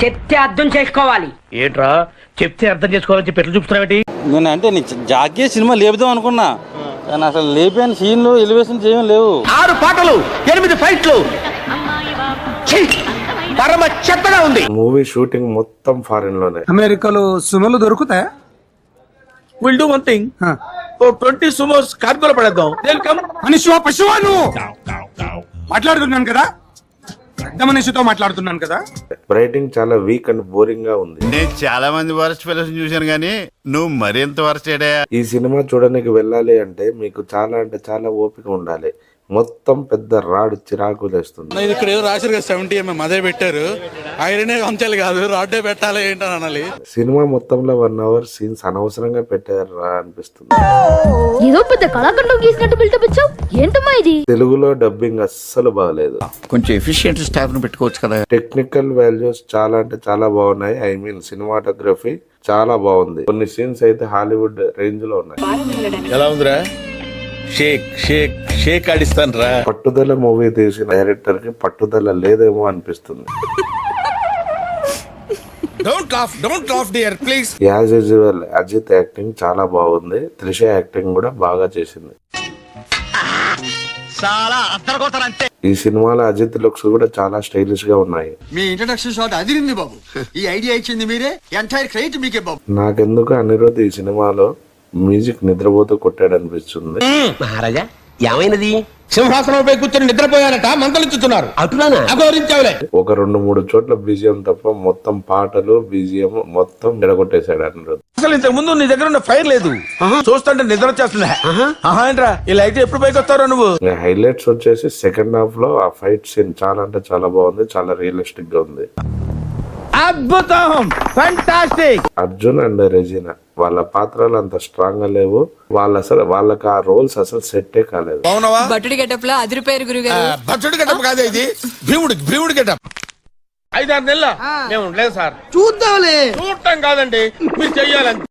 చెప్తే అర్థం చేసుకోవాలి. ఏంట్రా చెప్తే అర్థం చేసుకోవాలని చెప్పి ఎట్లా చూపుతున్నావేంటి? నేను అంటే జాకే సినిమా లేపుదాం అనుకున్నా, కానీ అసలు లేపాని సీన్లు ఎలివేషన్స్ ఏమీ లేవు. 6 పాటలు 8 ఫైట్లు, పరమ చెత్తగా ఉంది. మూవీ షూటింగ్ మొత్తం ఫారిన్ లోనే. అమెరికాలో సుమలు దొరుకుతాయా? Will do one thing, 20 సుమోస్ కార్గోలో పడేద్దాం. మనిషివా పశువా నువ్వు? మాట్లాడుతున్నాను కదా, పెద్ద మనిషితో మాట్లాడుతున్నాను కదా. రైటింగ్ చాలా వీక్ అండ్ బోరింగ్ గా ఉంది. నేను చాలా మంది వరస్ట్ ఫెలోస్ చూశాను కానీ నువ్వు మరింత వరస్ట్. ఈ సినిమా చూడడానికి వెళ్ళాలి అంటే మీకు చాలా అంటే చాలా ఓపిక ఉండాలి. మొత్తం పెద్ద రాడ్ చిరాకు లేస్తుంది. ఇక్కడ ఏదో రాశారు కదా 70mm అదే పెట్టారు. ఐరనే అంచాలి కాదు, రాడ్డే పెట్టాలి ఏంటని అనాలి. సినిమా మొత్తంలో 1 hour సీన్స్ అనవసరంగా పెట్టారు రా అనిపిస్తుంది. ఏదో పెద్ద కళాఖండం గీసినట్టు బిల్డప్ ఇచ్చావు, ఏంటమ్మా ఇది? తెలుగులో డబ్బింగ్ అస్సలు బాగలేదు. కొంచెం ఎఫిషియెంట్ స్టాఫ్ ని పెట్టుకోవచ్చు కదా. టెక్నికల్ వాల్యూస్ చాలా అంటే చాలా బాగున్నాయి. ఐ మీన్ సినిమాటోగ్రఫీ చాలా బాగుంది. కొన్ని సీన్స్ అయితే హాలీవుడ్ రేంజ్ లో ఉన్నాయి. ఎలా ఉందిరా? షేక్ షేక్ షేక్ ఆడిస్తాను రా. పట్టుదల మూవీ తీసిన డైరెక్టర్ కి పట్టుదల లేదేమో అనిపిస్తుంది. Don't laugh dear please. As usual Ajith acting చాలా బాగుంది. త్రిష యాక్టింగ్ కూడా బాగా చేసింది. ఈ సినిమాలో అజిత్ లుక్స్ కూడా చాలా స్టైలిష్ గా ఉన్నాయి. మీ ఇంట్రడక్షన్ షాట్ అదిరింది బాబు. ఈ ఐడియా ఇచ్చింది మీరే, ఎంటైర్ క్రెడిట్ మీకే బాబు. నాకెందుకు అనిరుద్ధ్ ఈ సినిమాలో మ్యూజిక్ నిద్రపోతూ కొట్టాడు అనిపిస్తుంది. మహారాజా ఏమైనది? సింహాసనంపై కూర్చొని నిద్రపోయారట, మంతలించుతున్నారు. అటులానా అగౌరించావులే. ఒక 2-3 చోట్ల బీజిఎం తప్ప మొత్తం పాటలు బీజిఎం మొత్తం ఎడగొట్టేశాడు అనిరుద్ధ్. అసలు ఇంతకు ముందు నీ దగ్గర ఉన్న ఫైర్ లేదు, చూస్తుంటే నిద్ర వచ్చేస్తుందా? ఏంట్రా ఇలా అయితే ఎప్పుడు పైకి వస్తారో నువ్వు? హైలైట్స్ వచ్చేసి సెకండ్ హాఫ్ లో ఆ ఫైట్ సీన్ చాలా అంటే చాలా బాగుంది. చాలా రియలిస్టిక్ గా ఉంది. అద్భుతం, ఫంటాస్టిక్. అర్జున్ అండ్ రెజీనా వాళ్ళ పాత్రలు అంత స్ట్రాంగ్ గా లేవు. వాళ్ళకి ఆ రోల్స్ అసలు సెట్టే కాలేదు. బట్టుడి గెటప్ లో అదిరిపోయారు గురుగారు. బచ్చుడు గెటప్ కాదు ఇది, భీముడు గెటప్. 5-6 నెలల మేము ఉండలేదు సార్. చూద్దాంలే. చూడటం కాదండి, మీరు చెయ్యాలంటే.